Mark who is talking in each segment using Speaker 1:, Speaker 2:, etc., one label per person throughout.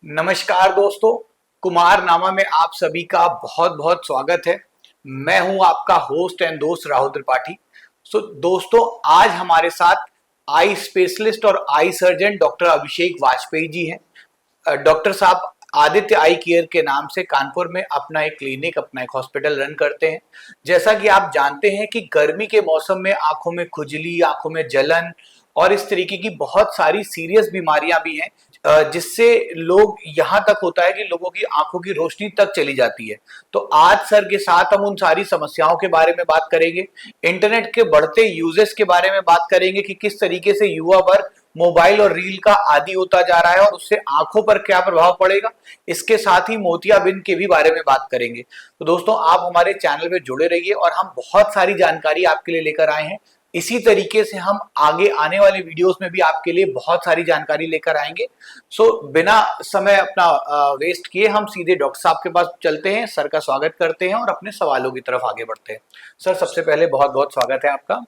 Speaker 1: नमस्कार दोस्तों, कुमार नामा में आप सभी का बहुत बहुत स्वागत है। मैं हूं आपका होस्ट एंड दोस्त राहुल त्रिपाठी। दोस्तों, आज हमारे साथ आई स्पेशलिस्ट और आई सर्जन डॉक्टर अभिषेक वाजपेयी जी हैं। डॉक्टर साहब आदित्य आई केयर के नाम से कानपुर में अपना एक क्लिनिक, अपना एक हॉस्पिटल रन करते हैं। जैसा कि आप जानते हैं कि गर्मी के मौसम में आंखों में खुजली, आंखों में जलन और इस तरीके की बहुत सारी सीरियस बीमारियां भी हैं, जिससे लोग यहाँ तक होता है कि लोगों की आंखों की रोशनी तक चली जाती है। तो आज सर के साथ हम उन सारी समस्याओं के बारे में बात करेंगे, इंटरनेट के बढ़ते यूजेस के बारे में बात करेंगे कि किस तरीके से युवा वर्ग मोबाइल और रील का आदी होता जा रहा है और उससे आंखों पर क्या प्रभाव पड़ेगा। इसके साथ ही मोतियाबिंद के भी बारे में बात करेंगे। तो दोस्तों, आप हमारे चैनल में जुड़े रहिए और हम बहुत सारी जानकारी आपके लिए लेकर आए हैं। इसी तरीके से हम आगे आने वाले वीडियोस में भी आपके लिए बहुत सारी जानकारी लेकर आएंगे। बिना समय अपना वेस्ट किए हम सीधे डॉक्टर साहब के पास चलते हैं, सर का स्वागत करते हैं और अपने सवालों की तरफ आगे बढ़ते हैं। सर, सबसे पहले बहुत बहुत स्वागत है आपका।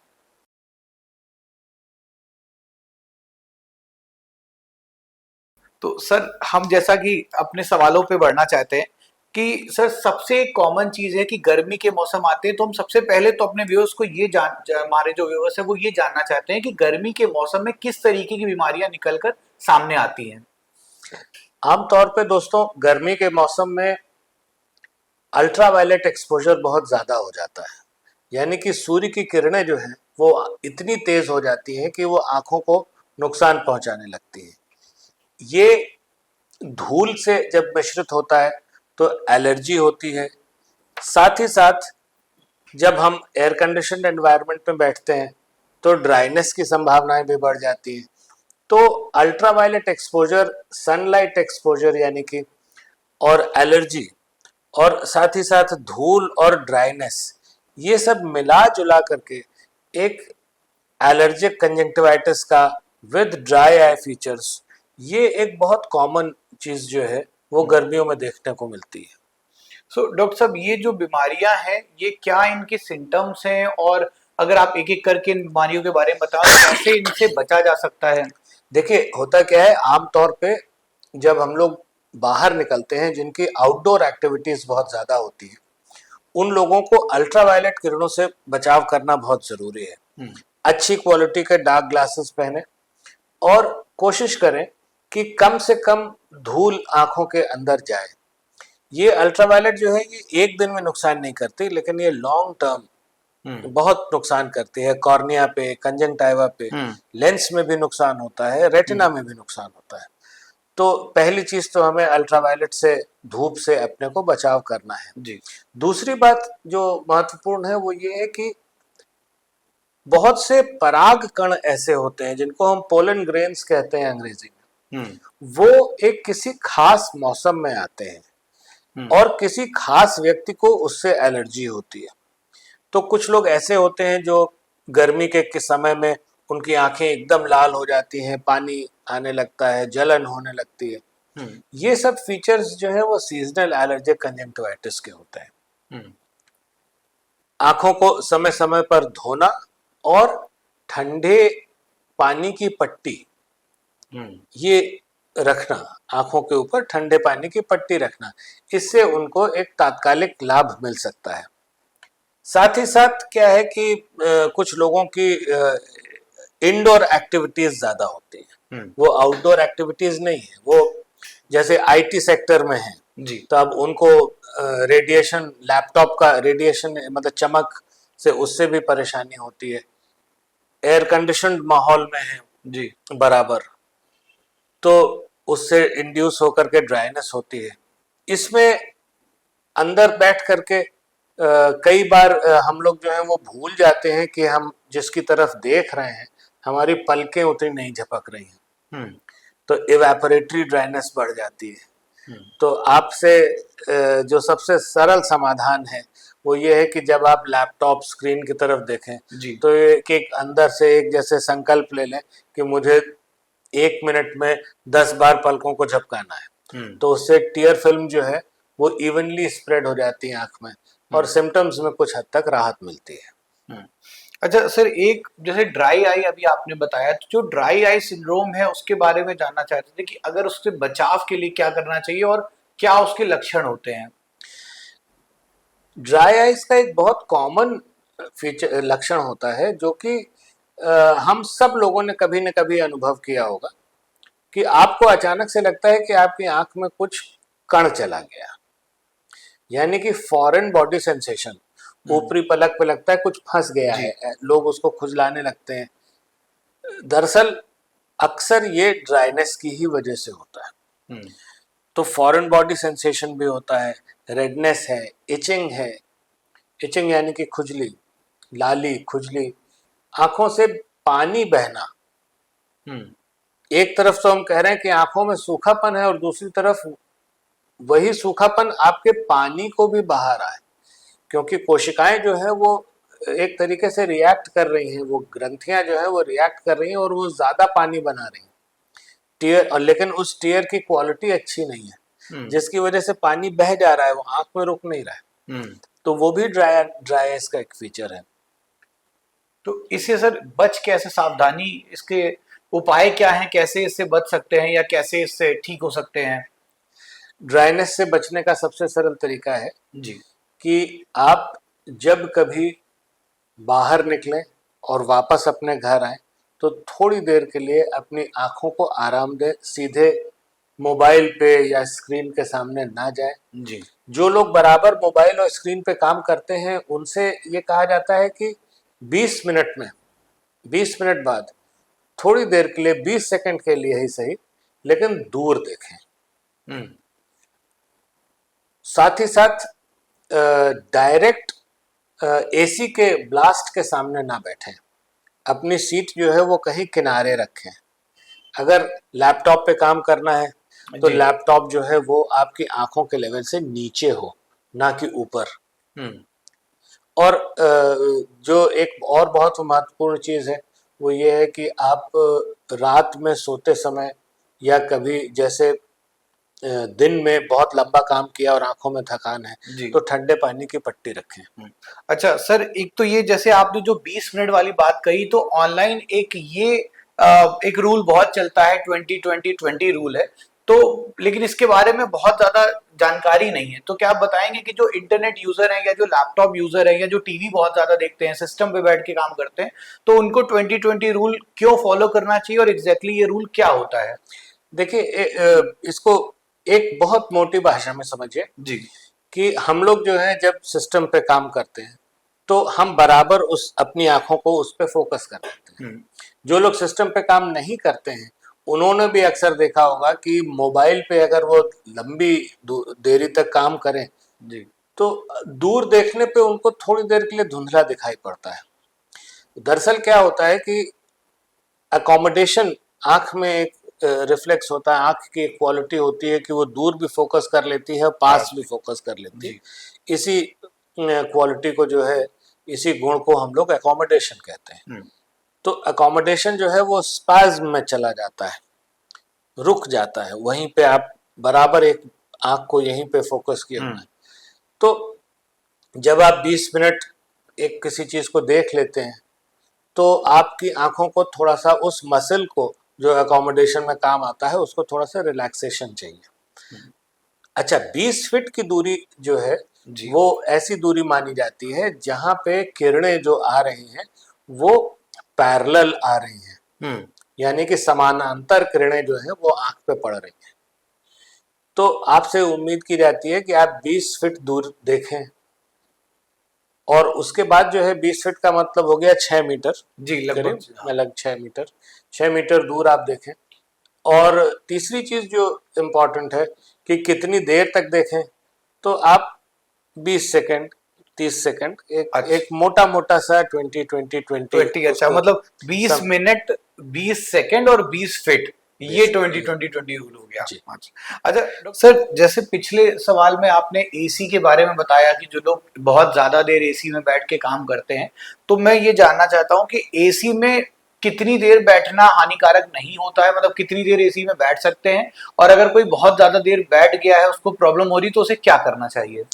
Speaker 1: तो सर, हम जैसा कि अपने सवालों पे बढ़ना चाहते हैं कि सर, सबसे कॉमन चीज है कि गर्मी के मौसम आते हैं तो हम सबसे पहले तो अपने व्यूअर्स को ये हमारे जो व्यूअर्स है वो ये जानना चाहते हैं कि गर्मी के मौसम में किस तरीके की बीमारियां निकलकर सामने आती हैं।
Speaker 2: आमतौर पे दोस्तों गर्मी के मौसम में अल्ट्रावायलेट एक्सपोजर बहुत ज़्यादा हो जाता है। यानी कि सूर्य की किरणें जो हैं वो इतनी तेज़ हो जाती हैं कि वो आँखों को नुकसान पहुंचाने लगती हैं। ये धूल से जब मिश्रित होता है तो एलर्जी होती है। साथ ही साथ जब हम एयर कंडीशनड एनवायरनमेंट में बैठते हैं तो ड्राइनेस की संभावनाएं भी बढ़ जाती हैं। तो अल्ट्रावायलेट एक्सपोजर, सनलाइट एक्सपोजर यानी कि और एलर्जी और साथ ही साथ धूल और ड्राइनेस, ये सब मिला जुला करके एक एलर्जिक कंजंक्टिवाइटिस का विद ड्राई आई फीचर्स, ये एक बहुत कॉमन चीज जो है वो गर्मियों में देखने को मिलती है।
Speaker 1: डॉक्टर साहब, ये जो बीमारियां हैं ये क्या इनके सिम्टम्स हैं, और अगर आप एक एक करके इन बीमारियों के बारे में बताओ तो कैसे इनसे बचा जा सकता है।
Speaker 2: देखिए, होता क्या है, आमतौर पे जब हम लोग बाहर निकलते हैं जिनकी आउटडोर एक्टिविटीज बहुत ज़्यादा होती है, उन लोगों को अल्ट्रावायलेट किरणों से बचाव करना बहुत ज़रूरी है। अच्छी क्वालिटी के डार्क ग्लासेस पहने और कोशिश करें कि कम से कम धूल आंखों के अंदर जाए। ये अल्ट्रावायलेट जो है ये एक दिन में नुकसान नहीं करती, लेकिन ये लॉन्ग टर्म बहुत नुकसान करती है। कॉर्निया पे, कंजंक्टिवा पे, लेंस में भी नुकसान होता है, रेटिना में भी नुकसान होता है। तो पहली चीज तो हमें अल्ट्रावायलेट से, धूप से अपने को बचाव करना है
Speaker 1: जी।
Speaker 2: दूसरी बात जो महत्वपूर्ण है वो ये है कि बहुत से पराग कण ऐसे होते हैं जिनको हम पोलन ग्रेन्स कहते हैं अंग्रेजी में। वो एक किसी खास मौसम में आते हैं और किसी खास व्यक्ति को उससे एलर्जी होती है। तो कुछ लोग ऐसे होते हैं जो गर्मी के समय में उनकी आंखें एकदम लाल हो जाती हैं, पानी आने लगता है, जलन होने लगती है। ये सब फीचर्स जो है वो सीजनल एलर्जिक कंजंक्टिवाइटिस के होते हैं। आंखों को समय समय पर धोना और ठंडे पानी की पट्टी ये रखना, आंखों के ऊपर ठंडे पानी की पट्टी रखना, इससे उनको एक तात्कालिक लाभ मिल सकता है। साथ ही साथ क्या है कि कुछ लोगों की इंडोर एक्टिविटीज ज्यादा होती हैं, वो आउटडोर एक्टिविटीज नहीं है। वो जैसे आईटी सेक्टर में है
Speaker 1: जी,
Speaker 2: तो अब उनको रेडिएशन, लैपटॉप का रेडिएशन मतलब चमक से उससे भी परेशानी होती है। एयर कंडीशनड माहौल में है
Speaker 1: जी,
Speaker 2: बराबर, तो उससे इंड्यूस होकर के ड्राइनेस होती है। इसमें अंदर बैठ करके कई बार हम लोग जो है वो भूल जाते हैं कि हम जिसकी तरफ देख रहे हैं हमारी पलकें उतनी नहीं झपक रही हैं, तो इवेपोरेटरी ड्राइनेस बढ़ जाती है। तो आपसे जो सबसे सरल समाधान है वो ये है कि जब आप लैपटॉप स्क्रीन की तरफ देखें तो एक अंदर से एक जैसे संकल्प ले लें कि मुझे 1 मिनट में 10 बार पलकों को झपकाना है। तो उससे टीयर फिल्म जो है वो इवनली स्प्रेड हो जाती है आंख में और सिम्टम्स में कुछ हद तक राहत मिलती है।
Speaker 1: अच्छा सर, एक जैसे ड्राई आई अभी आपने बताया, तो जो ड्राई आई सिंड्रोम है उसके बारे में जानना चाहते थे कि अगर उससे बचाव के लिए क्या करना चाहिए और क्या उसके लक्षण होते हैं।
Speaker 2: ड्राई आइज का एक बहुत कॉमन फीचर लक्षण होता है जो कि हम सब लोगों ने कभी न कभी अनुभव किया होगा कि आपको अचानक से लगता है कि आपकी आंख में कुछ कण चला गया, यानी कि फॉरेन बॉडी सेंसेशन। ऊपरी पलक पे लगता है कुछ फंस गया
Speaker 1: जी।
Speaker 2: है, लोग उसको खुजलाने लगते हैं। दरअसल अक्सर ये ड्राइनेस की ही वजह से होता है।
Speaker 1: हम्म।
Speaker 2: तो फॉरेन बॉडी सेंसेशन भी होता है, रेडनेस है, इचिंग है। इचिंग यानी कि खुजली, लाली, खुजली, आंखों से पानी बहना।
Speaker 1: हम्म।
Speaker 2: एक तरफ तो हम कह रहे हैं कि आंखों में सूखापन है और दूसरी तरफ वही सूखापन आपके पानी को भी बहा रहा है, क्योंकि कोशिकाएं जो है वो एक तरीके से रिएक्ट कर रही हैं, वो ग्रंथियां जो है वो रिएक्ट कर रही हैं और वो ज्यादा पानी बना रही हैं टीयर, और लेकिन उस टीयर की क्वालिटी अच्छी नहीं है,
Speaker 1: हम्म।
Speaker 2: जिसकी वजह से पानी बह जा रहा है, वो आंख में रुक नहीं रहा है।
Speaker 1: हम्म।
Speaker 2: तो वो भी ड्राई का एक फीचर है।
Speaker 1: तो इससे सर बच कैसे, सावधानी, इसके उपाय क्या हैं, कैसे इससे बच सकते हैं या कैसे इससे ठीक हो सकते हैं।
Speaker 2: ड्राइनेस से बचने का सबसे सरल तरीका है
Speaker 1: जी।
Speaker 2: कि आप जब कभी बाहर निकलें और वापस अपने घर आए तो थोड़ी देर के लिए अपनी आंखों को आराम दें, सीधे मोबाइल पे या स्क्रीन के सामने ना जाए।
Speaker 1: जी।
Speaker 2: जो लोग बराबर मोबाइल और स्क्रीन पे काम करते हैं उनसे ये कहा जाता है कि 20 मिनट में, 20 मिनट बाद थोड़ी देर के लिए, 20 सेकंड के लिए ही सही, लेकिन दूर देखें।
Speaker 1: हम्म।
Speaker 2: साथ ही साथ डायरेक्ट एसी के ब्लास्ट के सामने ना बैठें। अपनी सीट जो है वो कहीं किनारे रखें। अगर लैपटॉप पे काम करना है तो
Speaker 1: जी।
Speaker 2: लैपटॉप जो है वो आपकी आंखों के लेवल से नीचे हो, ना कि ऊपर।
Speaker 1: हम्म।
Speaker 2: और जो एक और बहुत महत्वपूर्ण चीज़ है वो ये है कि आप रात में सोते समय या कभी जैसे दिन में बहुत लंबा काम किया और आंखों में थकान है
Speaker 1: जी।
Speaker 2: तो ठंडे पानी की पट्टी रखें।
Speaker 1: अच्छा सर, एक तो ये जैसे आपने जो 20 मिनट वाली बात कही, तो ऑनलाइन एक ये एक रूल बहुत चलता है, 20-20-20 रूल है। तो लेकिन इसके बारे में बहुत ज्यादा जानकारी नहीं है, तो क्या आप बताएंगे कि जो इंटरनेट यूजर हैं या जो लैपटॉप यूजर हैं या जो टीवी बहुत ज्यादा देखते हैं, सिस्टम पे बैठ के काम करते हैं, तो उनको 20-20 रूल क्यों फॉलो करना चाहिए और एग्जैक्टली ये रूल क्या होता है।
Speaker 2: देखिए इसको एक बहुत मोटी भाषा में समझिए
Speaker 1: जी।
Speaker 2: कि हम लोग जो है जब सिस्टम पे काम करते हैं तो हम बराबर उस अपनी आंखों को उस पे फोकस कर लेते हैं। जो लोग सिस्टम पे काम नहीं करते हैं उन्होंने भी अक्सर देखा होगा कि मोबाइल पे अगर वो लंबी देरी तक काम करें
Speaker 1: जी।
Speaker 2: तो दूर देखने पे उनको थोड़ी देर के लिए धुंधला दिखाई पड़ता है। दरअसल क्या होता है कि अकोमोडेशन आंख में एक रिफ्लेक्स होता है, आंख की एक क्वालिटी होती है कि वो दूर भी फोकस कर लेती है, पास भी फोकस कर लेती है। इसी क्वालिटी को जो है, इसी गुण को हम लोग अकोमोडेशन कहते हैं। तो अकोमोडेशन जो है वो स्पाज्म में चला जाता है, रुक जाता है, वहीं पे आप बराबर एक आंख को यहीं पे फोकस किए हुए हैं। तो जब आप 20 मिनट एक किसी चीज को देख लेते हैं तो आपकी आंखों को थोड़ा सा उस मसल को जो अकोमोडेशन में काम आता है उसको थोड़ा सा रिलैक्सेशन चाहिए। अच्छा, 20 फीट की दूरी जो है
Speaker 1: जी।
Speaker 2: वो ऐसी दूरी मानी जाती है जहां पे किरणें जो आ रही हैं वो पैरेलल आ रही हैं, यानी कि समानांतर किरणें जो है वो आंख पे पड़ रही हैं। तो आपसे उम्मीद की जाती है कि आप 20 फीट दूर देखें, और उसके बाद जो है 20 फीट का मतलब हो गया 6 मीटर,
Speaker 1: जी
Speaker 2: करीब
Speaker 1: लगभग।
Speaker 2: लगभग 6 मीटर दूर आप देखें। और तीसरी चीज जो इम्पोर्टेंट है कि कितनी देर तक देखें, तो आप 20 सेकंड, 30 सेकंड, एक मोटा मोटा सा 20-20-20
Speaker 1: अच्छा, मतलब 20 मिनट, 20 सेकंड और 20 फीट, ये 20-20-20 रूल हो गया। अच्छा डॉक्टर सर, जैसे पिछले सवाल में आपने एसी के बारे में बताया कि जो लोग बहुत ज्यादा देर एसी में बैठ के काम करते हैं, तो मैं ये जानना चाहता हूँ कि एसी में कितनी देर बैठना हानिकारक नहीं होता है, मतलब कितनी देर एसी में बैठ सकते हैं, और अगर कोई बहुत ज्यादा देर बैठ गया है, उसको प्रॉब्लम हो रही, तो उसे क्या करना चाहिए।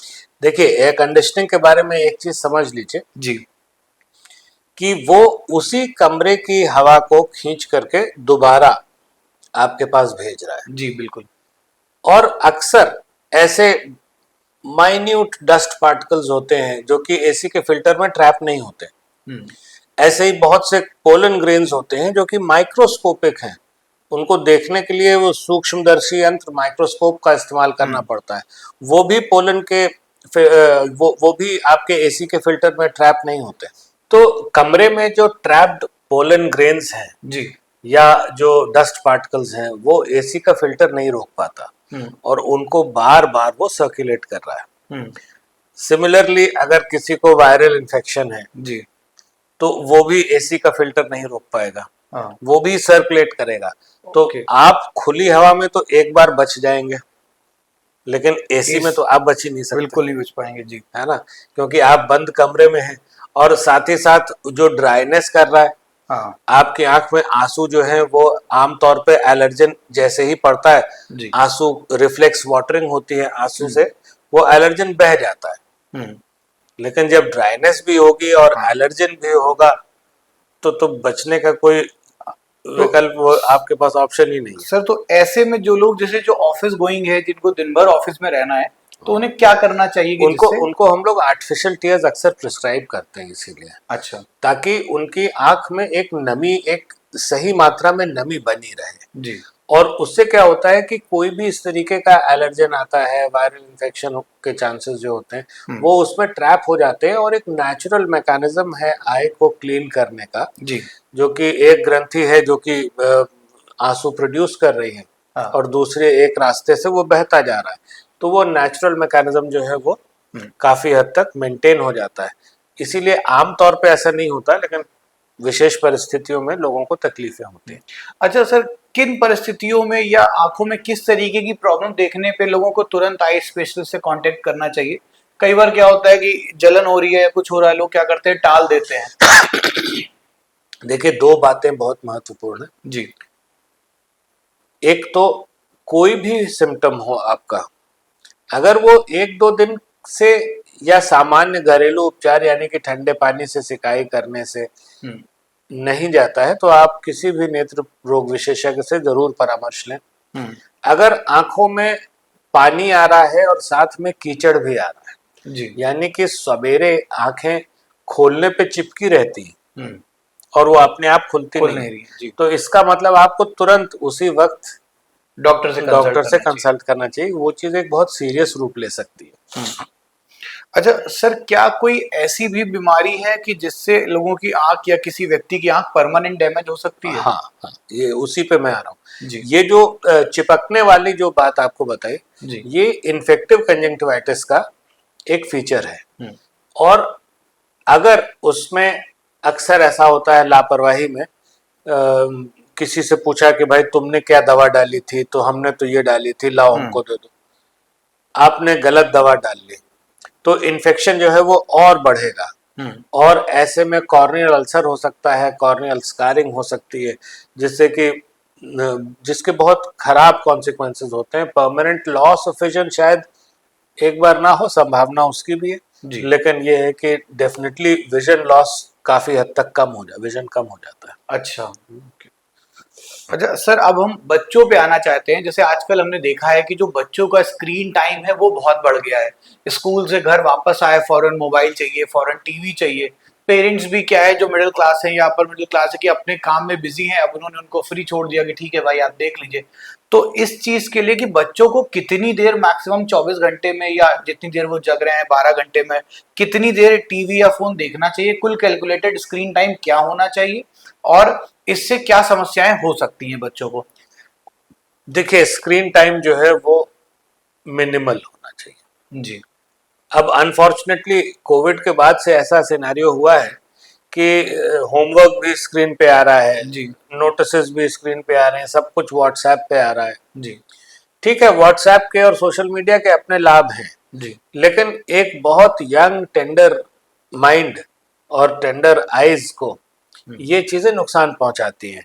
Speaker 2: देखिए, एयर कंडीशनिंग के बारे में एक चीज समझ लीजिए
Speaker 1: जी।
Speaker 2: कि वो उसी कमरे की हवा को खींच करके दोबारा आपके पास भेज रहा है।
Speaker 1: जी बिल्कुल।
Speaker 2: और अक्सर ऐसे माइन्यूट डस्ट पार्टिकल्स होते हैं जो कि एसी के फिल्टर में ट्रैप नहीं होते।
Speaker 1: हम्म।
Speaker 2: ऐसे ही बहुत से पोलन ग्रेन्स होते हैं जो कि माइक्रोस्कोपिक हैं, उनको देखने के लिए वो सूक्ष्मदर्शी यंत्र माइक्रोस्कोप का इस्तेमाल करना पड़ता है। वो भी पोलन के वो भी आपके एसी के फिल्टर में ट्रैप नहीं होते। तो कमरे में जो ट्रैप्ड पोलन ग्रेन्स हैं
Speaker 1: जी।
Speaker 2: या जो डस्ट पार्टिकल्स हैं वो एसी का फिल्टर नहीं रोक पाता और उनको बार बार वो सर्कुलेट कर रहा है। सिमिलरली अगर किसी को वायरल इन्फेक्शन है
Speaker 1: जी।
Speaker 2: तो वो भी एसी का फिल्टर नहीं रोक पाएगा,
Speaker 1: हाँ।
Speaker 2: वो भी सर्कुलेट करेगा। तो
Speaker 1: ओके।
Speaker 2: आप खुली हवा में तो एक बार बच जाएंगे, लेकिन एसी में तो आप बच ही नहीं सकते।
Speaker 1: बिल्कुल नहीं बच पाएंगे जी।
Speaker 2: है ना, क्योंकि आप बंद कमरे में हैं और साथ ही साथ जो ड्राइनेस कर रहा है,
Speaker 1: हाँ
Speaker 2: आपकी आंख में आंसू जो है वो आमतौर पे एलर्जन जैसे ही पड़ता है,
Speaker 1: जी।
Speaker 2: आंसू रिफ्लेक्स वाटरिंग होती है आंसू से, वो एलर्जन बह जाता है। लेकिन जब ड्राइनेस भी होगी और एलर्जन भी होगा तो बचने का कोई विकल्प वो आपके पास ऑप्शन ही नहीं है।
Speaker 1: सर तो ऐसे में जो लोग जैसे जो ऑफिस गोइंग है, जिनको दिन भर ऑफिस में रहना है, तो उन्हें क्या करना चाहिए कि
Speaker 2: उनको हम लोग आर्टिफिशियल टीयर्स अक्सर प्रिस्क्राइब करते हैं इसीलिए।
Speaker 1: अच्छा।
Speaker 2: ताकि उनकी आंख में एक नमी, एक सही मात्रा में नमी बनी रहे
Speaker 1: जी।
Speaker 2: और उससे क्या होता है कि कोई भी इस तरीके का एलर्जन आता है, वायरल इन्फेक्शन के चांसेस जो होते हैं वो उसमें ट्रैप हो जाते हैं। और एक नेचुरल मैकेनिज्म है आई को क्लीन करने का
Speaker 1: जी।
Speaker 2: जो कि एक ग्रंथि है जो कि आंसू प्रोड्यूस कर रही है और दूसरे एक रास्ते से वो बहता जा रहा है, तो वो नेचुरल मैकेनिज्म जो है वो काफी हद तक मेंटेन हो जाता है। इसीलिए आमतौर पे ऐसा नहीं होता, लेकिन विशेष परिस्थितियों में लोगों को तकलीफें होती हैं।
Speaker 1: अच्छा सर, किन परिस्थितियों में या आंखों में किस तरीके की प्रॉब्लम देखने पे लोगों को तुरंत आई स्पेशलिस्ट से कांटेक्ट करना चाहिए? कई बार क्या होता है कि जलन हो रही है या कुछ हो रहा है, लोग क्या करते हैं, टाल देते हैं।
Speaker 2: देखिए, दो बातें बहुत महत्वपूर्ण है
Speaker 1: जी।
Speaker 2: एक तो कोई भी सिम्टम हो आपका, अगर वो एक दो दिन से या सामान्य घरेलू उपचार यानी कि ठंडे पानी से सिकाई करने से नहीं जाता है तो आप किसी भी नेत्र रोग विशेषज्ञ से जरूर परामर्श लें। अगर आंखों में पानी आ रहा है और साथ में कीचड़ भी आ रहा है
Speaker 1: जी।
Speaker 2: यानी कि सवेरे आंखें खोलने पे चिपकी रहती और वो अपने आप खुलती नहीं
Speaker 1: जी।
Speaker 2: तो इसका मतलब आपको तुरंत उसी वक्त
Speaker 1: डॉक्टर से
Speaker 2: कंसल्ट करना चाहिए। वो चीज एक बहुत सीरियस रूप ले सकती है।
Speaker 1: अच्छा सर, क्या कोई ऐसी भी बीमारी है कि जिससे लोगों की आंख या किसी व्यक्ति की आंख परमानेंट डैमेज हो सकती है?
Speaker 2: हाँ, ये उसी पे मैं आ रहा हूँ
Speaker 1: जी।
Speaker 2: ये जो चिपकने वाली जो बात आपको बताई, ये इन्फेक्टिव कंजंक्टिवाइटिस का एक फीचर है। और अगर उसमें अक्सर ऐसा होता है लापरवाही में, किसी से पूछा कि भाई तुमने क्या दवा डाली थी, तो हमने तो ये डाली थी, लाओ हमको दे दो, आपने गलत दवा डाल ली तो इन्फेक्शन जो है वो और बढ़ेगा और ऐसे में कॉर्नियल अल्सर हो सकता है, कॉर्नियल स्कारिंग हो सकती है, जिससे कि जिसके बहुत खराब कॉन्सिक्वेंसेस होते हैं। परमानेंट लॉस ऑफ विजन शायद एक बार ना हो, संभावना उसकी भी है, लेकिन ये है कि डेफिनेटली विजन लॉस काफी हद तक विजन कम हो जाता है।
Speaker 1: अच्छा। अच्छा सर, अब हम बच्चों पे आना चाहते हैं। जैसे आजकल हमने देखा है कि जो बच्चों का स्क्रीन टाइम है वो बहुत बढ़ गया है। स्कूल से घर वापस आए, फौरन मोबाइल चाहिए, फौरन टीवी चाहिए। पेरेंट्स भी क्या है, जो मिडिल क्लास है या अपर मिडिल क्लास है, कि अपने काम में बिजी हैं, अब उन्होंने उनको फ्री छोड़ दिया कि ठीक है भाई आप देख लीजिए। तो इस चीज के लिए कि बच्चों को कितनी देर, मैक्सिमम 24 घंटे में या जितनी देर वो जग रहे हैं 12 घंटे में, कितनी देर टीवी या फोन देखना चाहिए, कुल कैलकुलेटेड स्क्रीन टाइम क्या होना चाहिए और इससे क्या समस्याएं हो सकती हैं बच्चों को?
Speaker 2: देखिए, स्क्रीन टाइम जो है वो मिनिमल होना चाहिए
Speaker 1: जी।
Speaker 2: अब अनफॉर्चुनेटली कोविड के बाद से ऐसा सिनेरियो हुआ है कि होमवर्क भी स्क्रीन पे आ रहा है
Speaker 1: जी।
Speaker 2: नोटिसेस भी स्क्रीन पे आ रहे हैं, सब कुछ व्हाट्सएप पे आ रहा है
Speaker 1: जी।
Speaker 2: ठीक है, व्हाट्सएप के और सोशल मीडिया के अपने लाभ हैं
Speaker 1: जी।
Speaker 2: लेकिन एक बहुत यंग टेंडर माइंड और टेंडर आईज को ये चीजें नुकसान पहुंचाती हैं।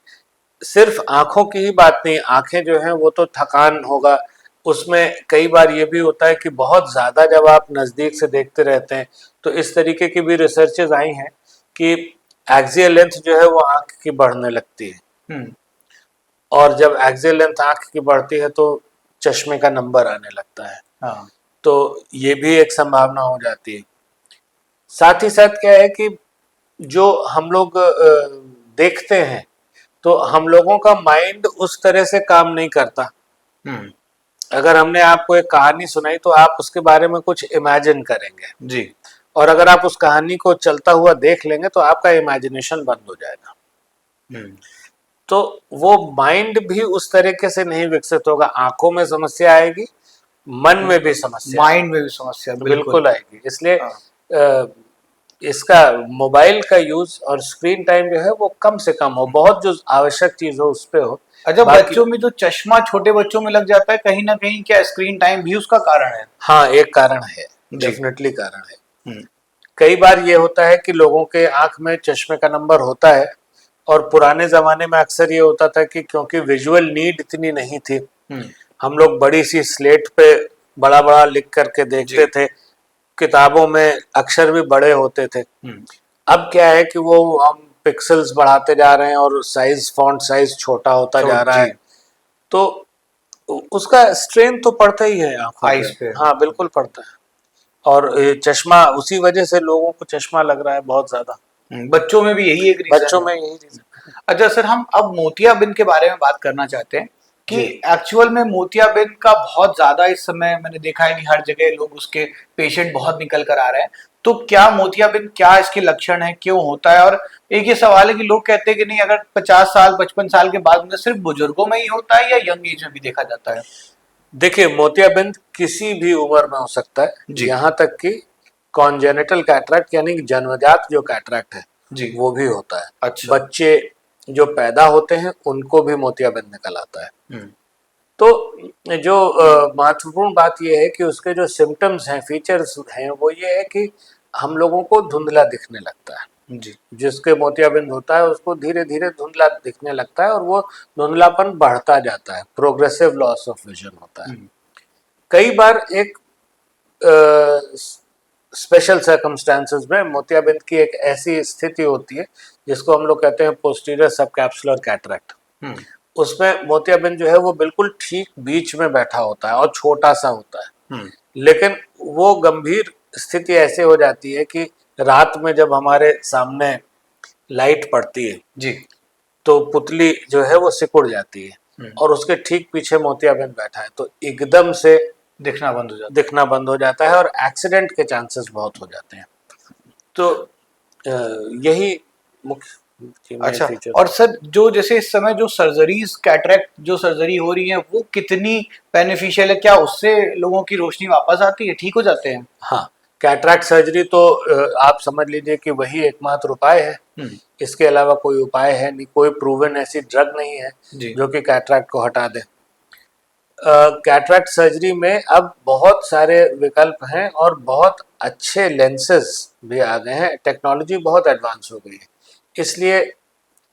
Speaker 2: सिर्फ आंखों की ही बात नहीं, आंखें जो हैं वो तो थकान होगा, उसमें कई बार ये भी होता है कि बहुत ज़्यादा जब आप नज़दीक से देखते रहते हैं तो इस तरीके की भी रिसर्चेज आई हैं कि एक्सियल लेंथ जो है वो आंख की बढ़ने लगती है,
Speaker 1: हम्म।
Speaker 2: और जब एक्सियल लेंथ आंख की बढ़ती है तो चश्मे का नंबर आने लगता है।
Speaker 1: हाँ।
Speaker 2: तो ये भी एक संभावना हो जाती है। साथ ही साथ क्या है कि जो हम लोग देखते हैं, तो हम लोगों का माइंड उस तरह से काम नहीं करता।
Speaker 1: हम्म।
Speaker 2: अगर हमने आपको एक कहानी सुनाई तो आप उसके बारे में कुछ इमेजिन करेंगे,
Speaker 1: जी।
Speaker 2: और अगर आप उस कहानी को चलता हुआ देख लेंगे तो आपका इमेजिनेशन बंद हो जाएगा।
Speaker 1: हम्म।
Speaker 2: तो वो माइंड भी उस तरीके से नहीं विकसित होगा। आंखों में समस्या आएगी, मन में भी समस्या
Speaker 1: माइंड में भी समस्या,
Speaker 2: आएगी,
Speaker 1: बिल्कुल।
Speaker 2: बिल्कुल आएगी। इसलिए
Speaker 1: हाँ।
Speaker 2: इसका मोबाइल का यूज और स्क्रीन टाइम जो है वो कम से कम हो, बहुत जो आवश्यक चीज हो उस पे हो।
Speaker 1: अच्छा,
Speaker 2: बाकी
Speaker 1: बच्चों में जो चश्मा छोटे बच्चों में लग जाता है, कहीं ना कहीं क्या स्क्रीन टाइम भी उसका कारण है?
Speaker 2: हाँ, एक कारण है,
Speaker 1: जी।
Speaker 2: डेफिनेटली कारण है।
Speaker 1: हम्म।
Speaker 2: कई बार ये होता है कि लोगों के आंख में चश्मे का नंबर होता है, और पुराने जमाने में अक्सर ये होता था कि क्योंकि विजुअल नीड इतनी नहीं थी,
Speaker 1: हम्म।
Speaker 2: हम लोग बड़ी सी स्लेट पे बड़ा बड़ा लिख करके देखते
Speaker 1: जी।
Speaker 2: थे, किताबों में अक्षर भी बड़े होते थे।
Speaker 1: हम्म।
Speaker 2: अब क्या है कि वो हम पिक्सल्स बढ़ाते जा रहे हैं और साइज, फॉन्ट साइज छोटा होता जा रहा
Speaker 1: जी।
Speaker 2: है, तो उसका स्ट्रेन तो पड़ता ही है आंखों पे।
Speaker 1: आइस पे।
Speaker 2: हाँ, बिल्कुल पड़ता है। और ये चश्मा, उसी वजह से लोगों को चश्मा लग रहा है बहुत ज्यादा।
Speaker 1: बच्चों में भी यही एक रीजन
Speaker 2: बच्चों
Speaker 1: है।
Speaker 2: में यही रीजन।
Speaker 1: अच्छा सर, हम अब मोतियाबिंद के बारे में बात करना चाहते हैं कि
Speaker 2: जी।
Speaker 1: एक्चुअल में मोतियाबिंद का बहुत ज्यादा इस समय मैंने देखा है कि हर जगह लोग उसके पेशेंट बहुत निकल कर आ रहे हैं। तो क्या मोतियाबिंद, क्या इसके लक्षण है, क्यों होता है? और एक ये सवाल है कि लोग कहते हैं कि नहीं, अगर 50 साल 55 साल के बाद में सिर्फ बुजुर्गों में ही होता है या यंग एज में भी देखा जाता है?
Speaker 2: देखिए, मोतियाबिंद किसी भी उम्र में हो सकता है,
Speaker 1: जी।
Speaker 2: यहाँ तक कि कॉन्जेनिटल कैटरैक्ट यानी कि जन्मजात जो कैटरैक्ट है
Speaker 1: जी।
Speaker 2: वो भी होता है।
Speaker 1: अच्छा।
Speaker 2: बच्चे जो पैदा होते हैं उनको भी मोतियाबिंद निकल आता है।
Speaker 1: हम्म।
Speaker 2: तो जो महत्वपूर्ण बात यह है कि उसके जो सिम्टम्स हैं, फीचर्स हैं, वो ये है कि हम लोगों को धुंधला दिखने लगता है।
Speaker 1: जी।
Speaker 2: जिसके मोतियाबिंद होता है उसको धीरे धीरे धुंधला दिखने लगता है, और वो धुंधलापन बढ़ता जाता है, प्रोग्रेसिव लॉस ऑफ विजन होता है। कई बार एक स्पेशल सर्कमस्टांसेस में मोतियाबिंद की एक ऐसी स्थिति होती है जिसको हम लोग कहते हैं पोस्टीरियर सबकैप्सुलर कैटरैक्ट। उसमें मोतियाबिंद जो है वो बिल्कुल ठीक बीच में बैठा होता है और छोटा सा होता है। लेकिन वो गंभीर स्थिति ऐसे हो जाती है कि रात में जब हमारे सामने लाइट पड़ती है
Speaker 1: जी।
Speaker 2: तो पुतली जो है वो सिकुड़ जाती है, और उसके ठीक पीछे मोतियाबिंद बैठा है, तो एकदम से दिखना बंद हो जाता है और एक्सीडेंट के चांसेस बहुत हो जाते हैं। तो यही मुख्य
Speaker 1: अच्छा,
Speaker 2: फीचर।
Speaker 1: और सर जो जैसे इस समय जो सर्जरीज, कैटरेक्ट जो सर्जरी हो रही है, वो कितनी बेनिफिशियल है? क्या उससे लोगों की रोशनी वापस आती है, ठीक हो जाते हैं?
Speaker 2: हाँ, कैटरैक्ट सर्जरी तो आप समझ लीजिए कि वही एकमात्र उपाय है। इसके अलावा कोई उपाय है नहीं, कोई प्रूवन ऐसी ड्रग नहीं है जो कि कैटरैक्ट को हटा दे। कैटरैक्ट सर्जरी में अब बहुत सारे विकल्प हैं और बहुत अच्छे लेंसेज भी आ गए हैं, टेक्नोलॉजी बहुत एडवांस हो गई है। इसलिए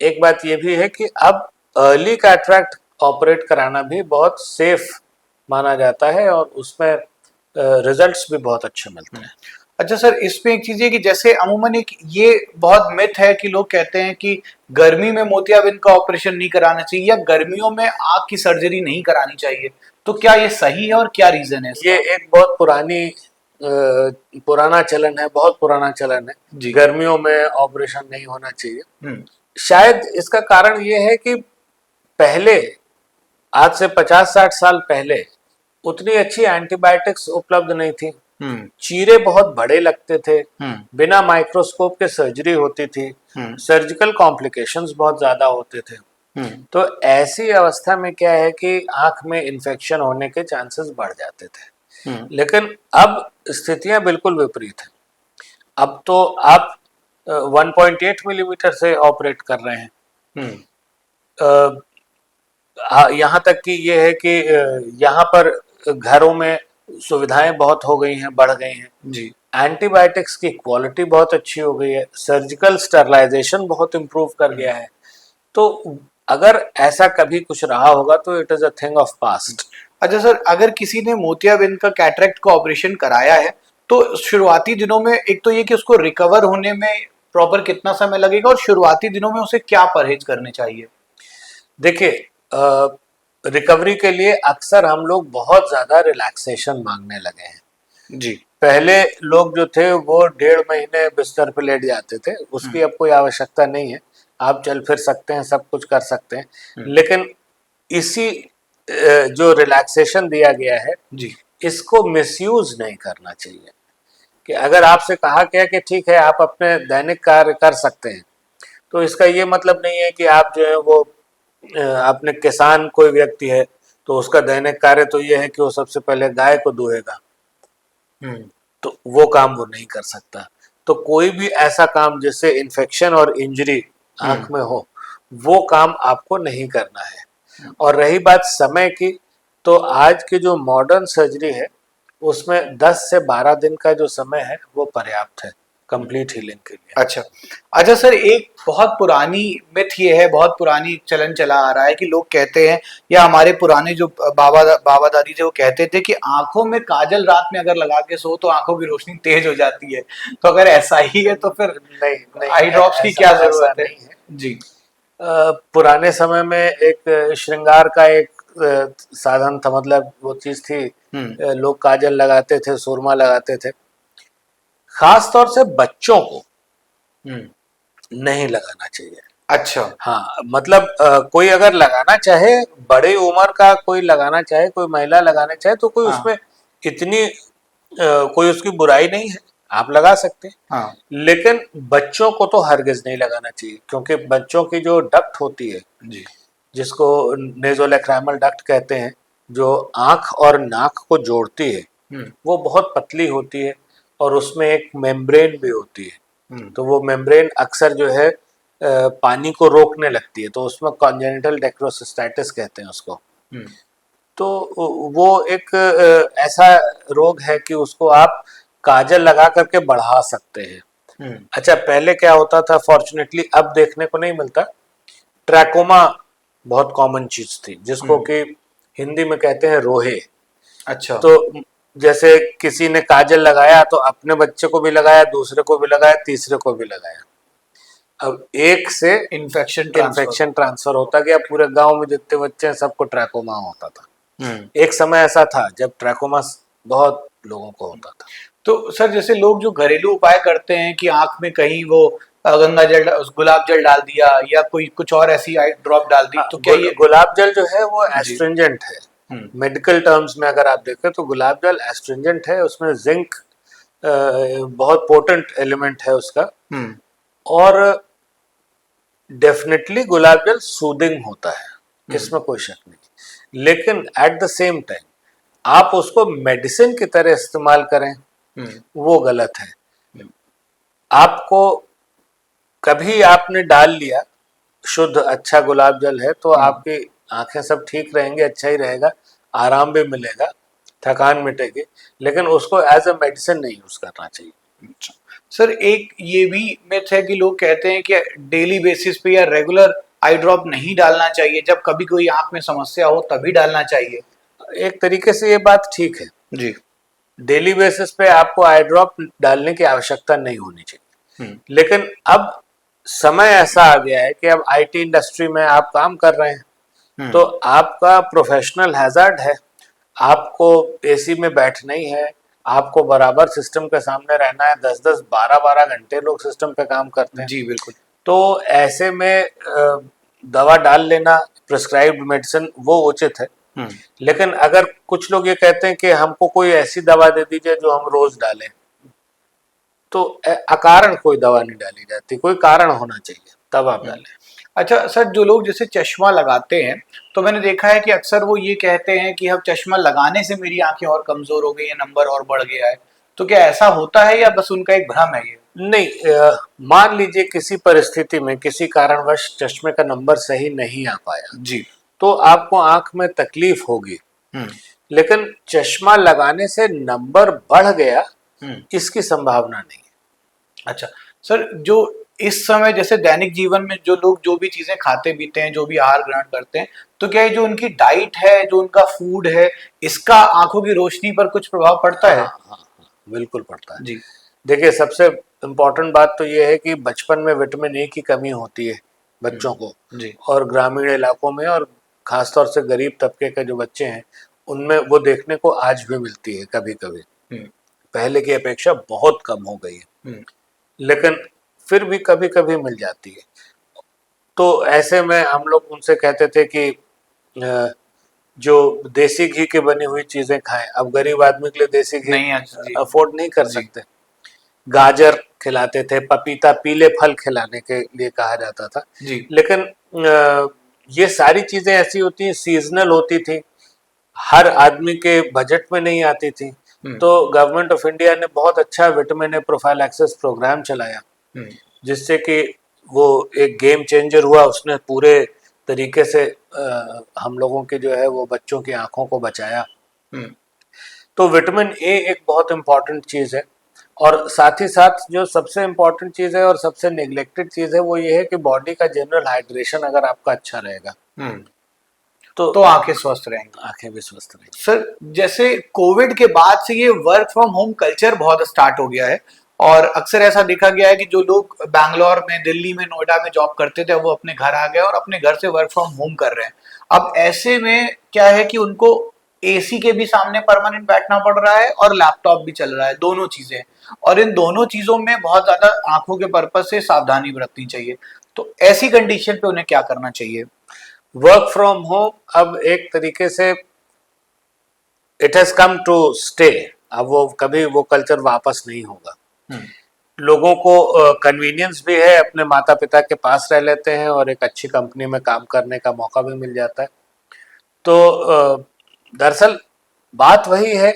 Speaker 2: एक बात ये भी है कि अब अर्ली कैटरैक्ट ऑपरेट कराना भी बहुत सेफ माना जाता है, और उसमें रिजल्ट्स भी बहुत अच्छे मिलते हैं।
Speaker 1: अच्छा सर, इसमें एक चीज है कि जैसे अमूमन एक ये बहुत मिथ है कि लोग कहते हैं कि गर्मी में मोतियाबिंद का ऑपरेशन नहीं कराना चाहिए, या गर्मियों में आंख की सर्जरी नहीं करानी चाहिए। तो क्या ये सही है और क्या रीजन है इसका?
Speaker 2: ये एक बहुत पुराना चलन है, बहुत पुराना चलन है। गर्मियों में ऑपरेशन नहीं होना चाहिए। शायद इसका कारण ये है कि पहले, आज से 50-60 साल पहले उतनी अच्छी एंटीबायोटिक्स उपलब्ध नहीं थी। चीरे बहुत बड़े लगते थे, बिना माइक्रोस्कोप के सर्जरी होती थी, सर्जिकल कॉम्प्लिकेशंस बहुत ज्यादा होते थे। तो ऐसी अवस्था में क्या है कि आंख में इन्फेक्शन होने के चांसेस बढ़ जाते थे। लेकिन अब स्थितियां बिल्कुल विपरीत है। अब तो आप 1.8 मिलीमीटर से ऑपरेट कर रहे हैं। यहाँ तक कि ये है कि यहाँ पर घरों में सुविधाएं बहुत हो गई हैं, बढ़ गई हैं जी। एंटीबायोटिक्स की क्वालिटी बहुत अच्छी हो गई है, सर्जिकल स्टरलाइजेशन बहुत इम्प्रूव कर गया है। तो अगर ऐसा कभी कुछ रहा होगा तो it is a thing of past.
Speaker 1: अच्छा सर, अगर किसी ने मोतियाबिंद का कैटरेक्ट का ऑपरेशन कराया है, तो शुरुआती दिनों में एक तो ये कि उसको रिकवर होने में प्रॉपर कितना समय लगेगा और शुरुआती दिनों में उसे क्या परहेज करने चाहिए?
Speaker 2: देखिए, रिकवरी के लिए अक्सर हम लोग बहुत ज्यादा रिलैक्सेशन मांगने लगे हैं।
Speaker 1: जी।
Speaker 2: पहले लोग जो थे वो 1.5 महीने बिस्तर पे लेट जाते थे, उसकी अब कोई आवश्यकता नहीं है। आप चल फिर सकते हैं, सब कुछ कर सकते हैं। लेकिन इसी जो रिलैक्सेशन दिया गया है,
Speaker 1: जी।
Speaker 2: इसको मिसयूज नहीं करना चाहिए। कि अगर आपसे कहा गया कि ठीक है आप अपने दैनिक कार्य कर सकते हैं, तो इसका ये मतलब नहीं है कि आप जो है वो अपने किसान कोई व्यक्ति है तो उसका दैनिक कार्य तो ये है कि वो सबसे पहले गाय को दुहेगा, तो वो काम वो नहीं कर सकता। तो कोई भी ऐसा काम जिससे इन्फेक्शन और इंजरी आंख में हो, वो काम आपको नहीं करना है। और रही बात समय की, तो आज की जो मॉडर्न सर्जरी है उसमें 10 से 12 दिन का जो समय है वो पर्याप्त है कंप्लीट हीलिंग के लिए।
Speaker 1: अच्छा। अच्छा सर, एक बहुत पुरानी मिथ ये है, बहुत पुरानी चलन चला आ रहा है कि लोग कहते हैं, या हमारे पुराने जो बाबा दादी थे वो कहते थे कि आंखों में काजल रात में अगर लगा के सो तो आंखों की रोशनी तेज हो जाती है। तो अगर ऐसा ही है तो फिर
Speaker 2: नहीं,
Speaker 1: आई ड्रॉप्स की क्या जरूरत है?
Speaker 2: नहीं है।
Speaker 1: जी।
Speaker 2: पुराने समय में एक श्रृंगार का एक साधन था, मतलब वो चीज थी। लोग काजल लगाते थे, सुरमा लगाते थे। खास तौर से बच्चों को नहीं लगाना चाहिए।
Speaker 1: अच्छा।
Speaker 2: हाँ, मतलब कोई अगर लगाना चाहे, बड़े उम्र का कोई लगाना चाहे, कोई महिला लगाना चाहे, तो कोई उसमें इतनी कोई उसकी बुराई नहीं है, आप लगा सकते हैं।
Speaker 1: हाँ।
Speaker 2: लेकिन बच्चों को तो हरगिज नहीं लगाना चाहिए, क्योंकि बच्चों की जो डक्ट होती है,
Speaker 1: जी।
Speaker 2: जिसको नेजोलैक्राइमल डक्ट कहते हैं, जो आंख और नाक को जोड़ती है, वो बहुत पतली होती है और उसमें एक मेम्ब्रेन भी होती है। तो वो मेम्ब्रेन अक्सर जो है पानी को रोकने लगती है, तो उसमें कॉन्जेनिटल डेक्रोसिस्टाइटिस कहते हैं उसको। तो वो एक ऐसा रोग है कि उसको आप काजल लगा करके बढ़ा सकते हैं। अच्छा, पहले क्या होता था, फॉर्चुनेटली अब देखने को नहीं मिलता, ट्रैकोमा बहुत कॉमन चीज थी, जिसको कि हिंदी में कहते हैं रोहे।
Speaker 1: अच्छा।
Speaker 2: तो जैसे किसी ने काजल लगाया तो अपने बच्चे को भी लगाया, दूसरे को भी लगाया, तीसरे को भी लगाया। अब एक से
Speaker 1: इन्फेक्शन
Speaker 2: ट्रांसफर होता गया, पूरे गांव में जितने बच्चे हैं सबको ट्रैकोमा होता था। एक समय ऐसा था जब ट्रैकोमा बहुत लोगों को होता था।
Speaker 1: तो सर, जैसे लोग जो घरेलू उपाय करते हैं कि आंख में कहीं वो गंगा जल, गुलाब जल डाल दिया या कोई कुछ और ऐसी आई ड्रॉप डाल दी, तो क्या ये
Speaker 2: गुलाब जल जो है वो एस्ट्रिंजेंट है। मेडिकल टर्म्स में अगर आप देखें तो गुलाब जल एस्ट्रिंजेंट है, उसमें जिंक बहुत पोटेंट एलिमेंट है उसका। और डेफिनेटली गुलाब जल सूदिंग होता है, इसमें कोई शक नहीं। लेकिन एट द सेम टाइम आप उसको मेडिसिन की तरह इस्तेमाल करें, वो गलत है। आपको कभी आपने डाल लिया शुद्ध अच्छा गुलाब जल है तो आपकी आंखें सब ठीक रहेंगी, अच्छा ही रहेगा, आराम भी मिलेगा, थकान मिटेगी, लेकिन उसको एज अ मेडिसिन नहीं यूज करना चाहिए।
Speaker 1: सर, एक ये भी मिथ है कि लोग कहते हैं कि डेली बेसिस पे या रेगुलर आई ड्रॉप नहीं डालना चाहिए, जब कभी कोई आंख में समस्या हो तभी डालना चाहिए।
Speaker 2: एक तरीके से ये बात ठीक है
Speaker 1: जी।
Speaker 2: डेली बेसिस पे आपको आई ड्रॉप डालने की आवश्यकता नहीं होनी चाहिए। लेकिन अब समय ऐसा आ गया है कि अब आईटी इंडस्ट्री में आप काम कर रहे हैं, तो आपका प्रोफेशनल हैजार्ड है, आपको एसी में बैठना ही है, आपको बराबर सिस्टम के सामने रहना है। 10-10, 12-12 घंटे लोग सिस्टम पे काम करते हैं।
Speaker 1: जी बिल्कुल।
Speaker 2: तो ऐसे में दवा डाल लेना, प्रिस्क्राइब्ड मेडिसिन, वो उचित है। लेकिन अगर कुछ लोग ये कहते हैं कि हमको कोई ऐसी दवा दे दीजिए जो हम रोज डालें, तो अकारण कोई दवा नहीं डाली जाती, कोई कारण होना चाहिए तब आप डालें।
Speaker 1: अच्छा सर, जो लोग जैसे चश्मा लगाते हैं, तो मैंने देखा है कि अक्सर वो ये कहते हैं कि अब चश्मा लगाने से मेरी आंखें और कमजोर हो गई है, नंबर और बढ़ गया है। तो क्या ऐसा होता है या बस उनका एक भ्रम है ये?
Speaker 2: नहीं, मान लीजिए किसी परिस्थिति में किसी कारणवश चश्मे का नंबर सही नहीं आ पाया
Speaker 1: जी,
Speaker 2: तो आपको आंख में तकलीफ होगी। लेकिन चश्मा लगाने से नंबर बढ़ गया, इसकी संभावना नहीं है।
Speaker 1: अच्छा सर, जो इस समय जैसे दैनिक जीवन में जो लोग जो भी चीजें खाते पीते हैं, जो भी आहार ग्रहण करते हैं, तो क्या ये जो उनकी डाइट है, जो उनका फूड है, इसका आंखों की रोशनी पर कुछ प्रभाव पड़ता है?
Speaker 2: हाँ, बिल्कुल पड़ता है।
Speaker 1: जी।
Speaker 2: देखिए, सबसे इम्पोर्टेंट बात तो ये है कि बचपन में विटामिन ए की कमी होती है बच्चों को,
Speaker 1: जी।
Speaker 2: और ग्रामीण इलाकों में, और खासतौर से गरीब तबके के जो बच्चे हैं उनमें वो देखने को आज भी मिलती है कभी कभी।
Speaker 1: हम्म।
Speaker 2: पहले की अपेक्षा बहुत कम हो गई है,
Speaker 1: हम्म।
Speaker 2: लेकिन फिर भी कभी कभी मिल जाती है। तो ऐसे में हम लोग उनसे कहते थे कि जो देसी घी की बनी हुई चीजें खाएं। अब गरीब आदमी के लिए देसी घी
Speaker 1: नहीं, अच्छा जी।
Speaker 2: अफोर्ड नहीं कर
Speaker 1: जी।
Speaker 2: सकते। गाजर खिलाते थे, पपीता, पीले फल खिलाने के लिए कहा जाता था।
Speaker 1: जी।
Speaker 2: लेकिन ये सारी चीजें ऐसी होती हैं, सीजनल होती थी, हर आदमी के बजट में नहीं आती थी।
Speaker 1: हम्म।
Speaker 2: तो गवर्नमेंट ऑफ इंडिया ने बहुत अच्छा विटामिन ए प्रोफाइलैक्सिस प्रोग्राम चलाया,
Speaker 1: हम्म।
Speaker 2: जिससे कि वो एक गेम चेंजर हुआ। उसने पूरे तरीके से हम लोगों के जो है वो बच्चों की आंखों को बचाया।
Speaker 1: हम्म।
Speaker 2: तो विटामिन ए एक बहुत इम्पॉर्टेंट चीज़ है। और साथ ही साथ जो सबसे इम्पॉर्टेंट चीज़ है और सबसे नेग्लेक्टेड चीज़ है वो ये है कि बॉडी का जनरल हाइड्रेशन अगर आपका अच्छा रहेगा
Speaker 1: हम्म।
Speaker 2: तो
Speaker 1: तो आंखें स्वस्थ रहेंगी।
Speaker 2: आंखें भी स्वस्थ रहेंगी।
Speaker 1: सर, जैसे कोविड के बाद से ये वर्क फ्रॉम होम कल्चर बहुत स्टार्ट हो गया है, और अक्सर ऐसा देखा गया है कि जो लोग बैंगलोर में, दिल्ली में, नोएडा में जॉब करते थे वो अपने घर आ गए और अपने घर से वर्क फ्रॉम होम कर रहे हैं। अब ऐसे में क्या है कि उनको एसी के भी सामने परमानेंट बैठना पड़ रहा है और लैपटॉप भी चल रहा है, दोनों चीजें। और इन दोनों चीजों में बहुत ज्यादा आंखों के पर्पज से सावधानी बरतनी चाहिए। तो ऐसी कंडीशन पे उन्हें क्या करना चाहिए?
Speaker 2: वर्क फ्रॉम होम अब एक तरीके से it has come to stay. अब वो कभी वो कल्चर वापस नहीं होगा। लोगों को कन्वीनियंस भी है, अपने माता पिता के पास रह लेते हैं और एक अच्छी कंपनी में काम करने का मौका भी मिल जाता है। तो दरअसल बात वही है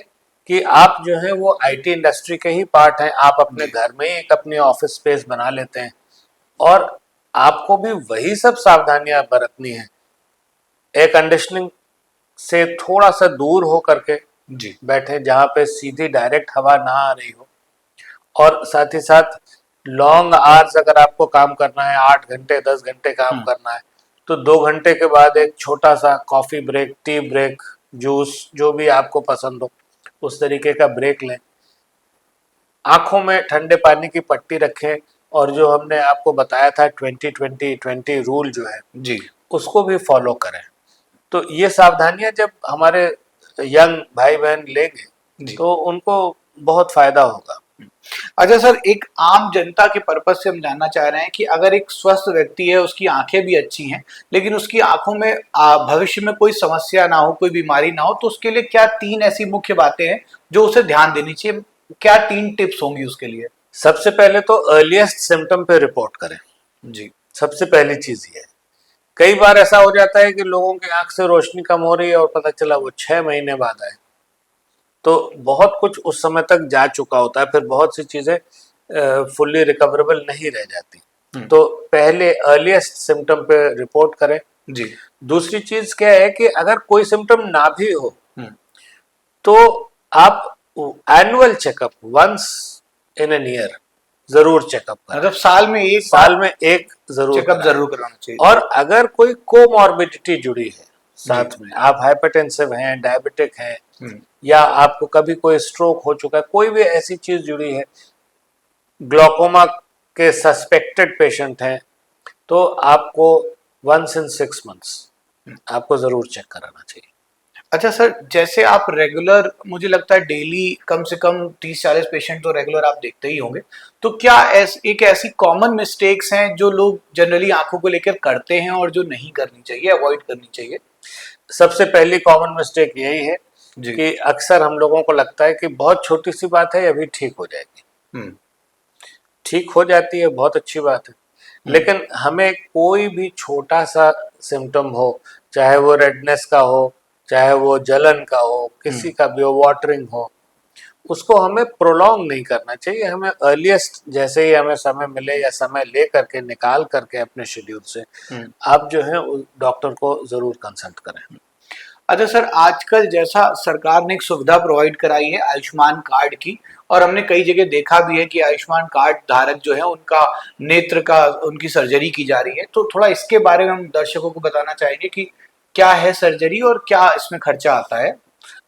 Speaker 2: कि आप जो है वो आईटी इंडस्ट्री के ही पार्ट हैं। आप अपने घर में ही एक अपनी ऑफिस स्पेस बना लेते हैं, और आपको भी वही सब सावधानियां बरतनी है। एयर कंडीशनिंग से थोड़ा सा दूर हो करके
Speaker 1: जी।
Speaker 2: बैठे, जहाँ पे सीधी डायरेक्ट हवा ना आ रही हो। और साथ ही साथ लॉन्ग आवर्स अगर आपको काम करना है, 8 घंटे 10 घंटे काम करना है, तो 2 घंटे के बाद एक छोटा सा coffee break, tea break, juice, जो भी आपको पसंद हो उस तरीके का ब्रेक लें। आंखों में ठंडे पानी की पट्टी रखें, और जो हमने आपको बताया था 20-20-20 रूल जो है
Speaker 1: जी।
Speaker 2: उसको भी फॉलो करें। तो ये सावधानियां जब हमारे यंग भाई बहन लेंगे तो उनको बहुत फायदा होगा।
Speaker 1: अच्छा सर, एक आम जनता के पर्पज से हम जानना चाह रहे हैं कि अगर एक स्वस्थ व्यक्ति है, उसकी आंखें भी अच्छी हैं, लेकिन उसकी आंखों में भविष्य में कोई समस्या ना हो, कोई बीमारी ना हो, तो उसके लिए क्या 3 ऐसी मुख्य बातें हैं जो उसे ध्यान देनी चाहिए? क्या 3 टिप्स होंगी उसके लिए?
Speaker 2: सबसे पहले तो अर्लीस्ट सिम्टम पे रिपोर्ट करें।
Speaker 1: जी।
Speaker 2: सबसे पहली चीज ये है। कई बार ऐसा हो जाता है कि लोगों की आंख से रोशनी कम हो रही है और पता चला वो 6 महीने बाद आए, तो बहुत कुछ उस समय तक जा चुका होता है, फिर बहुत सी चीजें फुल्ली रिकवरेबल नहीं रह जाती। तो पहले अर्लीस्ट सिम्टम पे रिपोर्ट करें।
Speaker 1: जी।
Speaker 2: दूसरी चीज क्या है कि अगर कोई सिम्टम ना भी हो तो आप annual checkup once in an year जरूर चेकअप करें।
Speaker 1: मतलब
Speaker 2: साल में एक जरूर
Speaker 1: चेकअप
Speaker 2: कराएं।
Speaker 1: जरूर कराना चाहिए।
Speaker 2: और अगर कोई कोमॉर्बिडिटी जुड़ी है साथ में, आप हाइपरटेंसिव हैं, डायबिटिक हैं, या आपको कभी कोई स्ट्रोक हो चुका है, कोई भी ऐसी चीज जुड़ी है, ग्लोकोमा के सस्पेक्टेड पेशेंट हैं, तो आपको वंस इन 6 मंथ्स आपको जरूर चेक कराना चाहिए।
Speaker 1: अच्छा सर, जैसे आप रेगुलर, मुझे लगता है डेली कम से कम 30-40 पेशेंट तो रेगुलर आप देखते ही होंगे, तो क्या एक ऐसी कॉमन मिस्टेक्स हैं जो लोग जनरली आंखों को लेकर करते हैं और जो नहीं करनी चाहिए, अवॉइड करनी चाहिए?
Speaker 2: सबसे पहली कॉमन मिस्टेक यही है कि अक्सर हम लोगों को लगता है कि बहुत छोटी सी बात है, अभी ठीक हो जाएगी। ठीक हो जाती है, बहुत अच्छी बात है, लेकिन हमें कोई भी छोटा सा सिम्टम हो, चाहे वो रेडनेस का हो, चाहे वो जलन का हो, किसी का भी हो, वाटरिंग हो, उसको हमें प्रोलॉन्ग नहीं करना चाहिए। हमें अर्लीस्ट जैसे ही हमें समय मिले या समय ले करके निकाल करके अपने शेड्यूल से आप जो है डॉक्टर को जरूर कंसल्ट करें।
Speaker 1: अच्छा सर, आजकल जैसा सरकार ने एक सुविधा प्रोवाइड कराई है आयुष्मान कार्ड की, और हमने कई जगह देखा भी है कि आयुष्मान कार्ड धारक जो है उनका नेत्र का, उनकी सर्जरी की जा रही है, तो थोड़ा इसके बारे में हम दर्शकों को बताना चाहेंगे कि क्या है सर्जरी और क्या इसमें खर्चा आता है?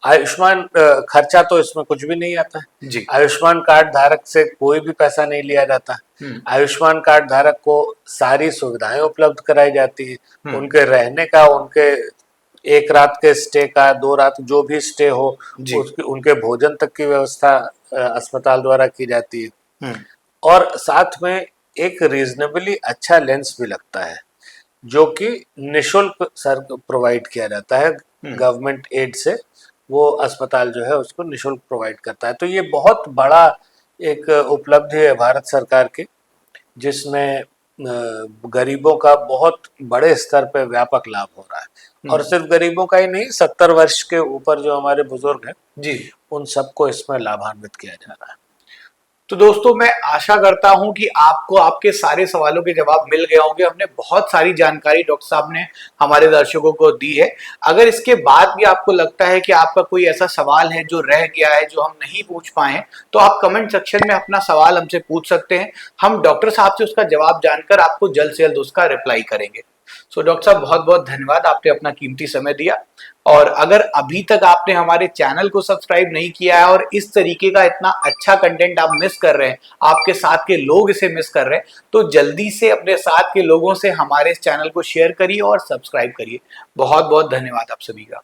Speaker 2: आयुष्मान खर्चा तो इसमें कुछ भी नहीं आता है।
Speaker 1: जी।
Speaker 2: आयुष्मान कार्ड धारक से कोई भी पैसा नहीं लिया जाता। आयुष्मान कार्ड धारक को सारी सुविधाएं उपलब्ध कराई जाती है, उनके रहने का, उनके एक रात के स्टे का, 2 रात जो भी स्टे हो उनके भोजन तक की व्यवस्था अस्पताल द्वारा की जाती है। और साथ में एक रीजनेबली अच्छा लेंस भी लगता है जो कि निशुल्क सर प्रोवाइड किया जाता है गवर्नमेंट एड से। वो अस्पताल जो है उसको निशुल्क प्रोवाइड करता है। तो ये बहुत बड़ा एक उपलब्धि है भारत सरकार की, जिसमें गरीबों का बहुत बड़े स्तर पे व्यापक लाभ हो रहा है। और सिर्फ गरीबों का ही नहीं, 70 वर्ष के ऊपर जो हमारे बुजुर्ग हैं
Speaker 1: जी,
Speaker 2: उन सबको इसमें लाभान्वित किया जा रहा है।
Speaker 1: तो दोस्तों मैं आशा करता हूं कि आपको आपके सारे सवालों के जवाब मिल गए होंगे। हमने बहुत सारी जानकारी डॉक्टर साहब ने हमारे दर्शकों को दी है। अगर इसके बाद भी आपको लगता है कि आपका कोई ऐसा सवाल है जो रह गया है, जो हम नहीं पूछ पाए, तो आप कमेंट सेक्शन में अपना सवाल हमसे पूछ सकते हैं। हम डॉक्टर साहब से उसका जवाब जानकर आपको जल्द से जल्द उसका रिप्लाई करेंगे। सो डॉक्टर साहब बहुत बहुत धन्यवाद, आपने अपना कीमती समय दिया। और अगर अभी तक आपने हमारे चैनल को सब्सक्राइब नहीं किया है और इस तरीके का इतना अच्छा कंटेंट आप मिस कर रहे हैं, आपके साथ के लोग इसे मिस कर रहे हैं, तो जल्दी से अपने साथ के लोगों से हमारे इस चैनल को शेयर करिए और सब्सक्राइब करिए। बहुत बहुत धन्यवाद आप सभी का।